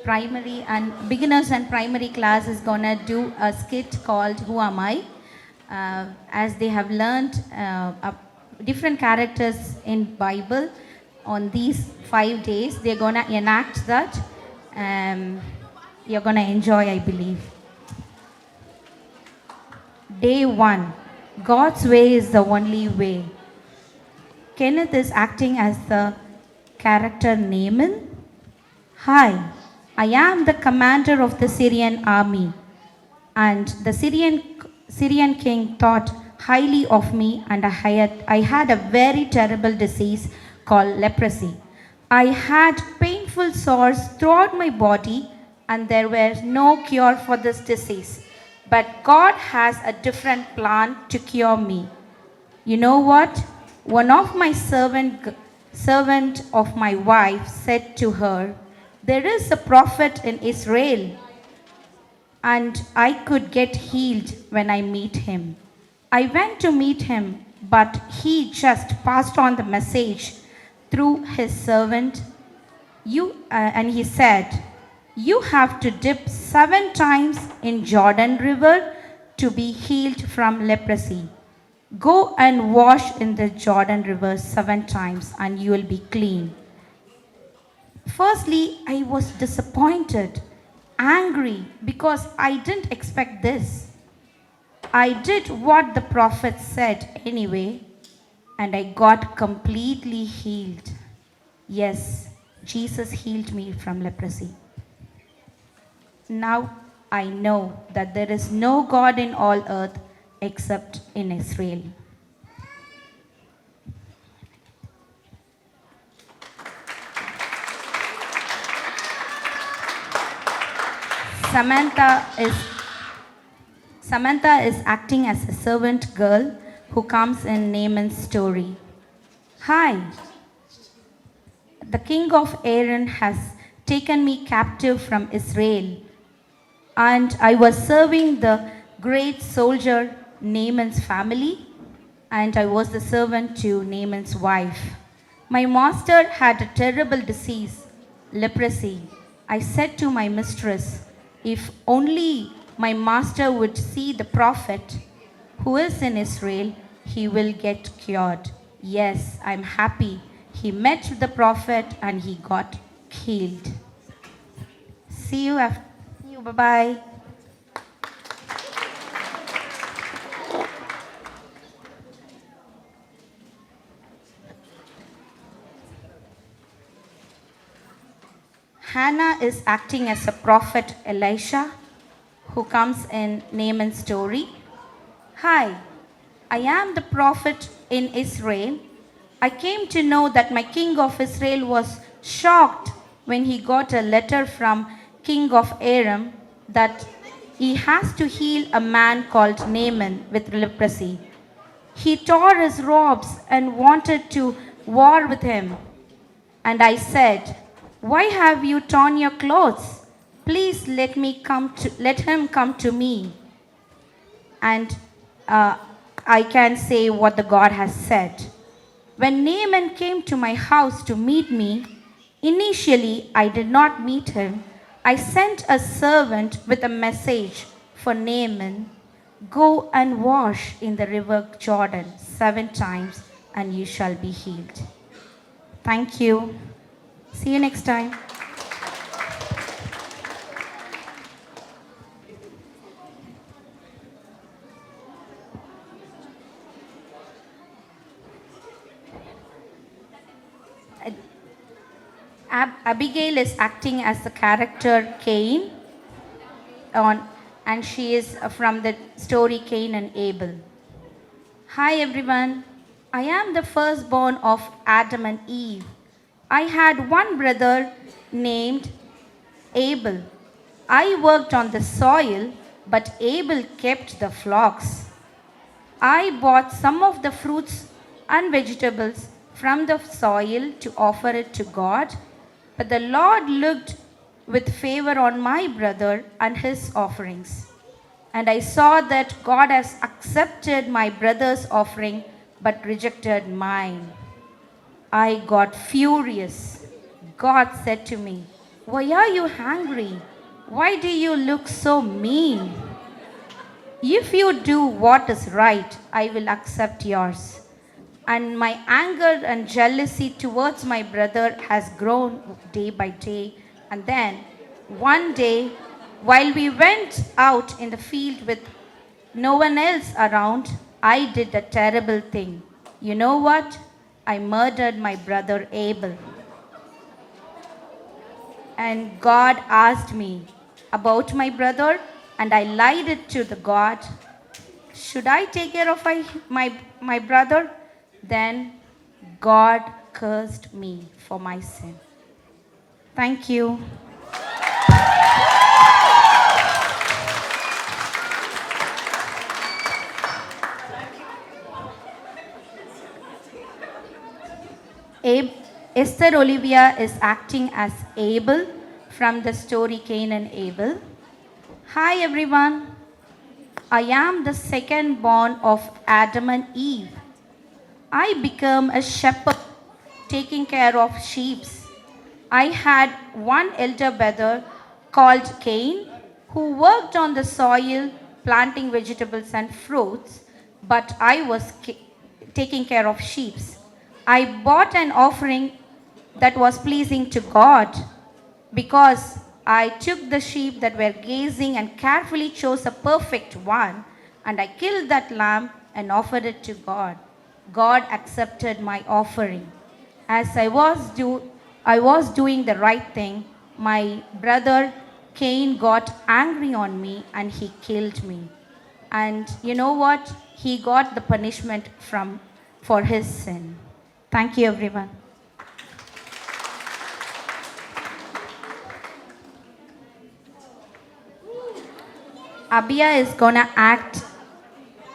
primary and beginners and primary class is gonna do a skit called Who Am I? As they have learned different characters in Bible on these 5 days, they're gonna enact that. You're gonna enjoy, I believe. Day 1. God's way is the only way. Kenneth is acting as the character Naaman. Hi, I am the commander of the Syrian army, and the Syrian king thought highly of me, and I had a very terrible disease called leprosy. I had painful sores throughout my body, and there was no cure for this disease. But God has a different plan to cure me. You know what? One of my servant of my wife said to her, "There is a prophet in Israel, and I could get healed when I meet him." I went to meet him, but he just passed on the message through his servant. And he said, "You have to dip 7 times in Jordan River to be healed from leprosy. Go and wash in the Jordan River 7 times and you will be clean." Firstly, I was disappointed, angry, because I didn't expect this. I did what the prophet said anyway, and I got completely healed. Yes, Jesus healed me from leprosy. Now I know that there is no God in all earth except in Israel. Samantha is acting as a servant girl who comes in Naaman's story. Hi, the king of Aram has taken me captive from Israel, and I was serving the great soldier Naaman's family, and I was the servant to Naaman's wife. My master had a terrible disease, leprosy. I said to my mistress, "If only my master would see the prophet who is in Israel, he will get cured." Yes, I'm happy. He met the prophet and he got healed. See you after. See you. Bye-bye. Hannah is acting as a prophet Elisha who comes in Naaman's story. Hi, I am the prophet in Israel. I came to know that my king of Israel was shocked when he got a letter from king of Aram that he has to heal a man called Naaman with leprosy. He tore his robes and wanted to war with him. And I said, "Why have you torn your clothes? Please let him come to me." And I can say what the God has said. When Naaman came to my house to meet me, initially I did not meet him. I sent a servant with a message for Naaman. "Go and wash in the river Jordan 7 times and you shall be healed." Thank you. See you next time. Abigail is acting as the character Cain, and she is from the story Cain and Abel. Hi everyone, I am the firstborn of Adam and Eve. I had one brother named Abel. I worked on the soil, but Abel kept the flocks. I bought some of the fruits and vegetables from the soil to offer it to God, but the Lord looked with favor on my brother and his offerings. And I saw that God has accepted my brother's offering but rejected mine. I got furious. God said to me, Why are you hungry? Why do you look so mean? If you do what is right, I will accept yours. And my anger and jealousy towards my brother has grown day by day. And then, one day, while we went out in the field with no one else around, I did a terrible thing. You know what? I murdered my brother Abel. And God asked me about my brother, and I lied it to the God. Should I take care of my brother? Then God cursed me for my sin. Thank you. Esther Olivia is acting as Abel from the story Cain and Abel. Hi everyone. I am the second born of Adam and Eve. I became a shepherd taking care of sheep. I had one elder brother called Cain who worked on the soil planting vegetables and fruits, but I was taking care of sheep. I bought an offering that was pleasing to God because I took the sheep that were grazing and carefully chose a perfect one, and I killed that lamb and offered it to God. God accepted my offering. As I was doing the right thing, my brother Cain got angry on me and he killed me. And you know what? He got the punishment for his sin. Thank you, everyone. Abia is gonna act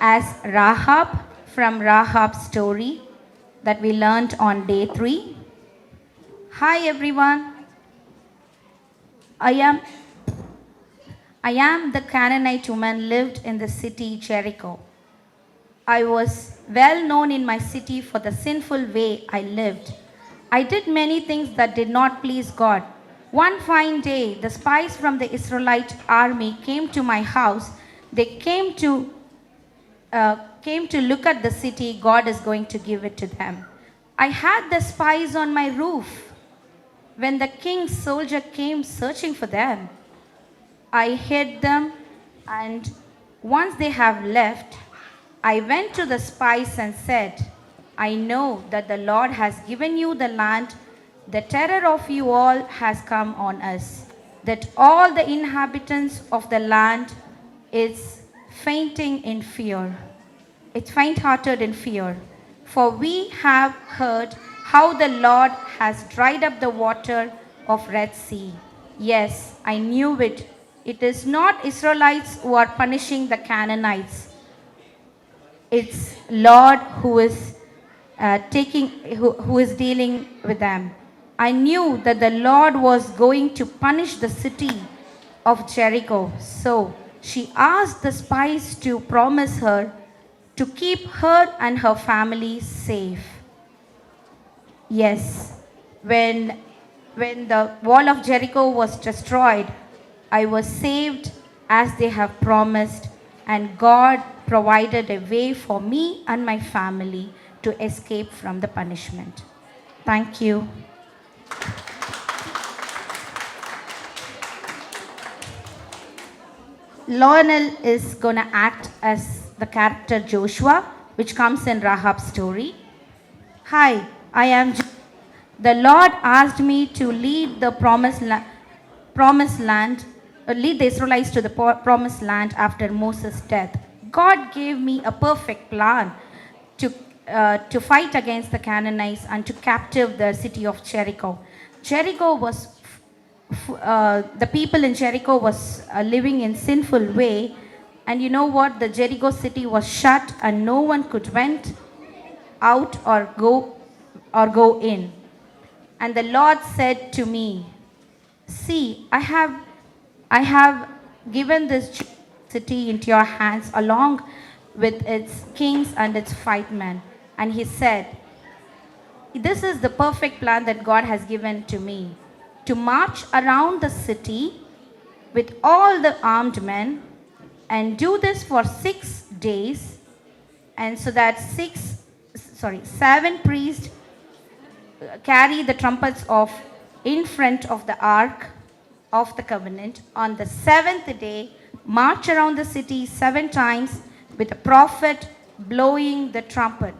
as Rahab from Rahab's story that we learned on day 3. Hi everyone. I am the Canaanite woman lived in the city Jericho. I was well known in my city for the sinful way I lived. I did many things that did not please God. One fine day, the spies from the Israelite army came to my house. They came to look at the city. God is going to give it to them. I had the spies on my roof. When the king's soldier came searching for them, I hid them, and once they have left, I went to the spies and said, I know that the Lord has given you the land. The terror of you all has come on us, that all the inhabitants of the land is fainting in fear. It's faint-hearted in fear. For we have heard how the Lord has dried up the water of Red Sea. Yes, I knew it. It is not Israelites who are punishing the Canaanites. It's Lord who is who is dealing with them. I knew that the Lord was going to punish the city of Jericho. So she asked the spies to promise her to keep her and her family safe. Yes, when the wall of Jericho was destroyed, I was saved as they have promised, and God provided a way for me and my family to escape from the punishment. Thank you. Lionel is going to act as the character Joshua, which comes in Rahab's story. Hi, I am the Lord asked me to lead the lead the Israelites to the promised land after Moses' death. God gave me a perfect plan to fight against the Canaanites and to capture the city of Jericho. The people in Jericho was living in sinful way, and you know what? The Jericho city was shut, and no one could went out or go in. And the Lord said to me, "See, I have given this city into your hands along with its kings and its fightmen." And he said, "This is the perfect plan that God has given to me. to march around the city with all the armed men and do this for 6 days. And so that seven priests carry the trumpets of in front of the ark of the covenant. On the seventh day, march around the city 7 times with the prophet blowing the trumpet.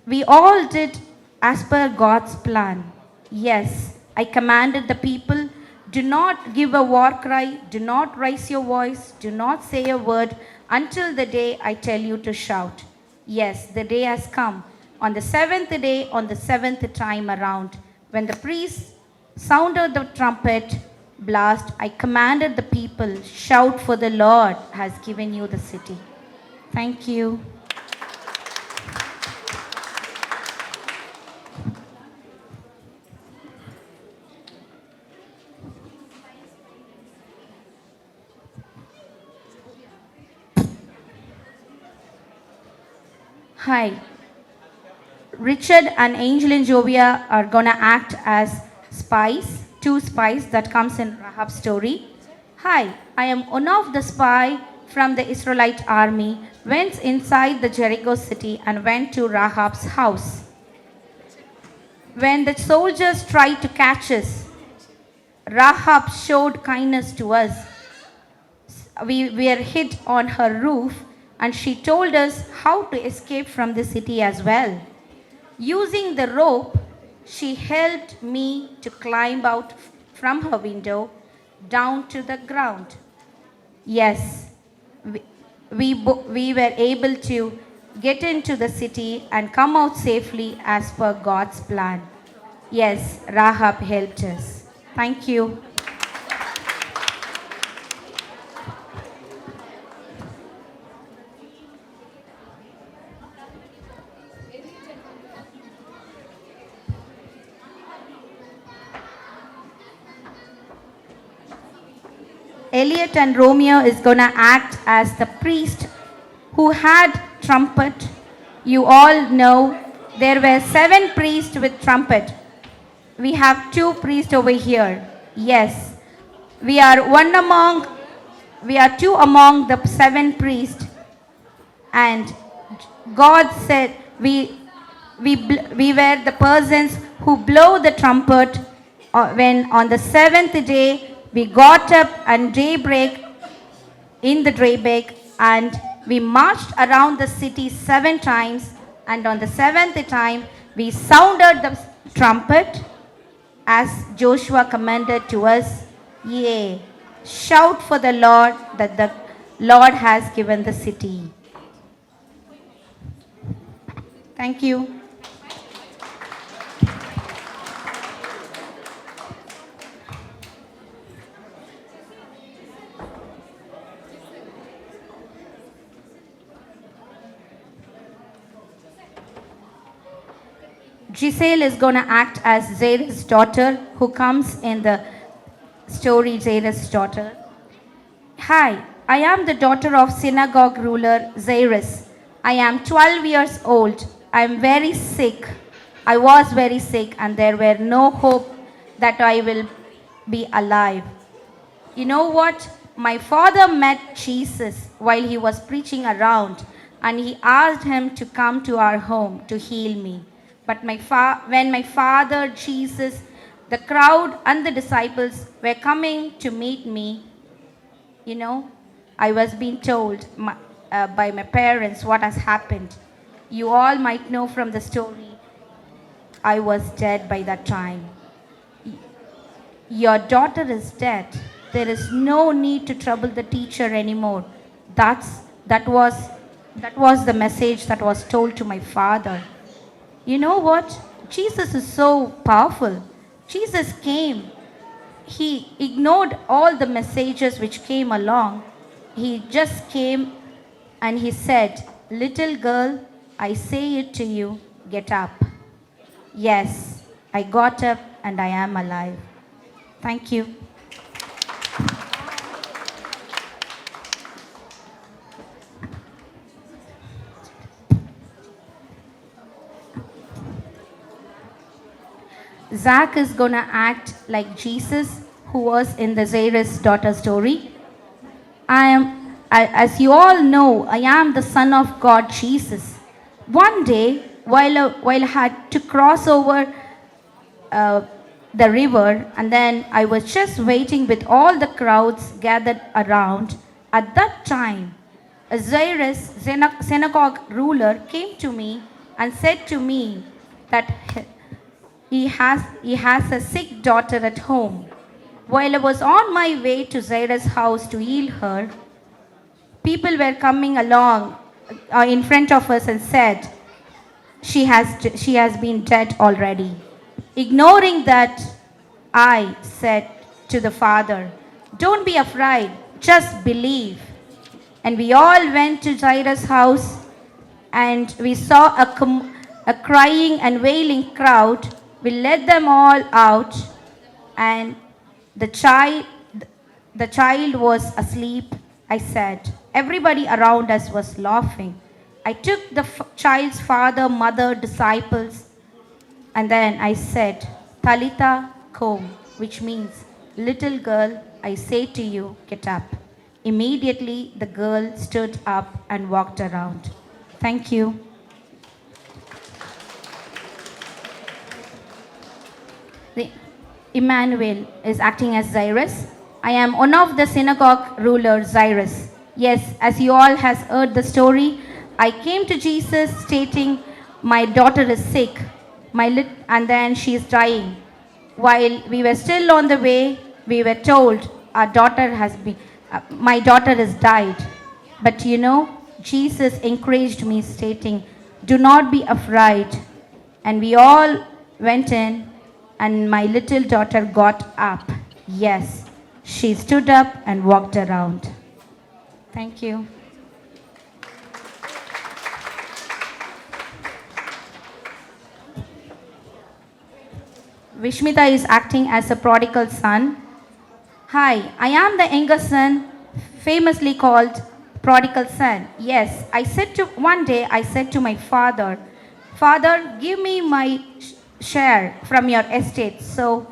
We all did as per God's plan. Yes, I commanded the people, do not give a war cry, do not raise your voice, do not say a word until the day I tell you to shout. Yes, the day has come. On the seventh day, on the seventh time around, when the priest sounded the trumpet blast, I commanded the people, shout, for the Lord has given you the city. Thank you. Hi. Richard and Angel and Jovia are going to act as spies, two spies that comes in Rahab's story. Hi, I am one of the spy from the Israelite army, went inside the Jericho city and went to Rahab's house. When the soldiers tried to catch us, Rahab showed kindness to us. We were hid on her roof and she told us how to escape from the city as well. Using the rope, she helped me to climb out from her window down to the ground. Yes, we were able to get into the city and come out safely as per God's plan. Yes, Rahab helped us. Thank you. Elliot and Romeo is going to act as the priest who had trumpet. You all know there were 7 priests with trumpet. We have 2 priests over here. Yes, we are 2 among the 7 priests. And God said we were the persons who blow the trumpet when on the 7th day we got up and daybreak and we marched around the city 7 times, and on the 7th time we sounded the trumpet as Joshua commanded to us. Yea, shout for the Lord that the Lord has given the city. Thank you. Giselle is going to act as Zair's daughter, who comes in the story, Zair's daughter. Hi, I am the daughter of synagogue ruler Zairus. I am 12 years old. I am very sick. I was very sick and there were no hope that I will be alive. You know what? My father met Jesus while he was preaching around and he asked him to come to our home to heal me. But when my father, Jesus, the crowd and the disciples were coming to meet me, I was being told by my parents what has happened. You all might know from the story, I was dead by that time. Your daughter is dead. There is no need to trouble the teacher anymore. That was the message that was told to my father. You know what? Jesus is so powerful. Jesus came. He ignored all the messages which came along. He just came and he said, little girl, I say it to you, get up. Yes, I got up and I am alive. Thank you. Zach is gonna act like Jesus, who was in the Jairus' daughter story. As you all know, I am the Son of God, Jesus. One day, while I had to cross over uh, the river, and then I was just waiting with all the crowds gathered around. At that time, a Jairus synagogue ruler came to me and said to me that he has a sick daughter at home. While I was on my way to Jairus' house to heal her, people were coming along in front of us and said, she has been dead already. Ignoring that, I said to the father, don't be afraid, just believe. And we all went to Jairus' house and we saw a crying and wailing crowd. We led them all out, and the child, the child was asleep, I said. Everybody around us was laughing. I took the child's father, mother, disciples, and then I said, Talitha Kum, which means, little girl, I say to you, get up. Immediately the girl stood up and walked around. Thank you. The Emmanuel is acting as Jairus. I am one of the synagogue rulers, Jairus. Yes, as you all has heard the story, I came to Jesus stating, my daughter is sick, and then she is dying. While we were still on the way, we were told my daughter has died. But Jesus encouraged me stating, do not be afraid. And we all went in and my little daughter got up. Yes, she stood up and walked around. Thank you. Vishmita is acting as a prodigal son. Hi, I am the younger son, famously called prodigal son. Yes, one day I said to my father, Father, give me my share from your estate so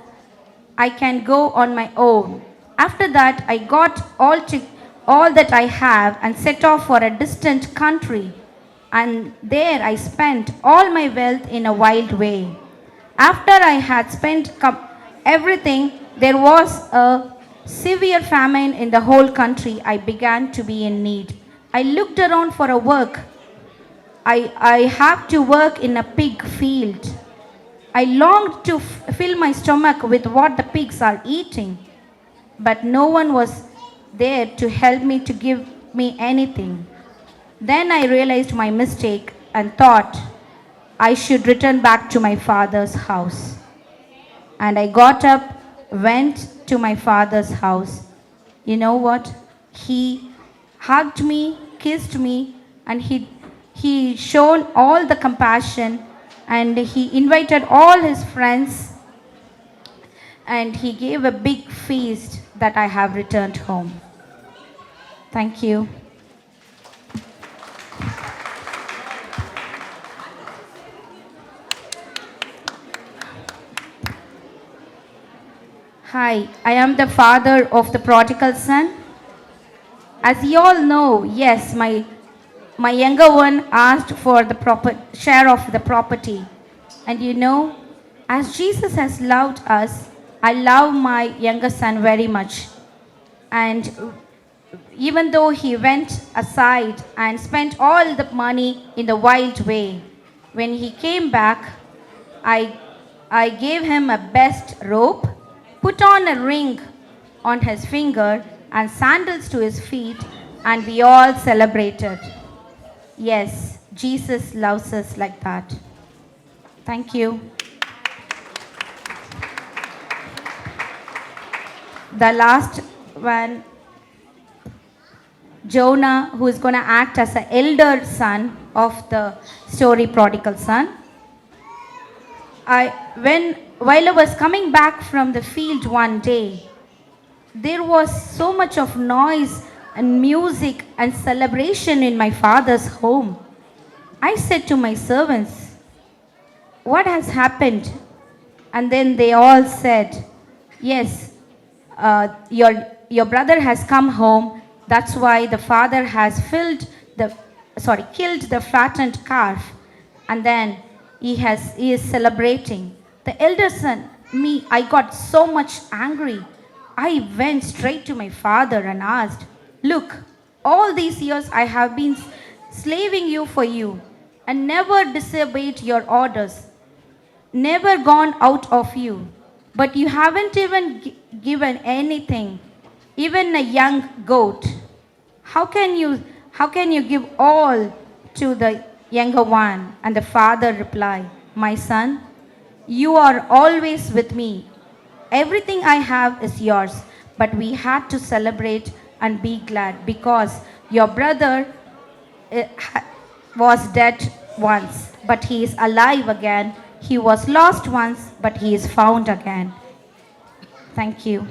I can go on my own. After that, I got all that I have and set off for a distant country. And there I spent all my wealth in a wild way. After I had spent everything, there was a severe famine in the whole country. I began to be in need. I looked around for a work. I have to work in a pig field. I longed to fill my stomach with what the pigs are eating, but no one was there to help me to give me anything. Then I realized my mistake and thought I should return back to my father's house. And I got up, went to my father's house. You know what? He hugged me, kissed me, and he showed all the compassion, and he invited all his friends, and he gave a big feast that I have returned home. Thank you. Hi, I am the father of the prodigal son. As you all know, yes, my younger one asked for the share of the property. And as Jesus has loved us, I love my younger son very much. And even though he went aside and spent all the money in the wild way, when he came back, I gave him a best robe, put on a ring on his finger and sandals to his feet, and we all celebrated. Yes, Jesus loves us like that. Thank you. The last one, Jonah, who is going to act as the elder son of the story Prodigal Son. While I was coming back from the field one day, there was so much of noise and music and celebration in my father's home. I said to my servants, what has happened? And then they all said, yes, your brother has come home. That's why the father has killed the fattened calf. And then he is celebrating. The elder son, me, I got so much angry. I went straight to my father and asked, look, all these years I have been slaving you for you and never disobeyed your orders, never gone out of you, but you haven't even given anything, even a young goat. How can you give all to the younger one? And the father replied, my son, you are always with me. Everything I have is yours, but we had to celebrate and be glad because your brother was dead once, but he is alive again. He was lost once, but he is found again. Thank you.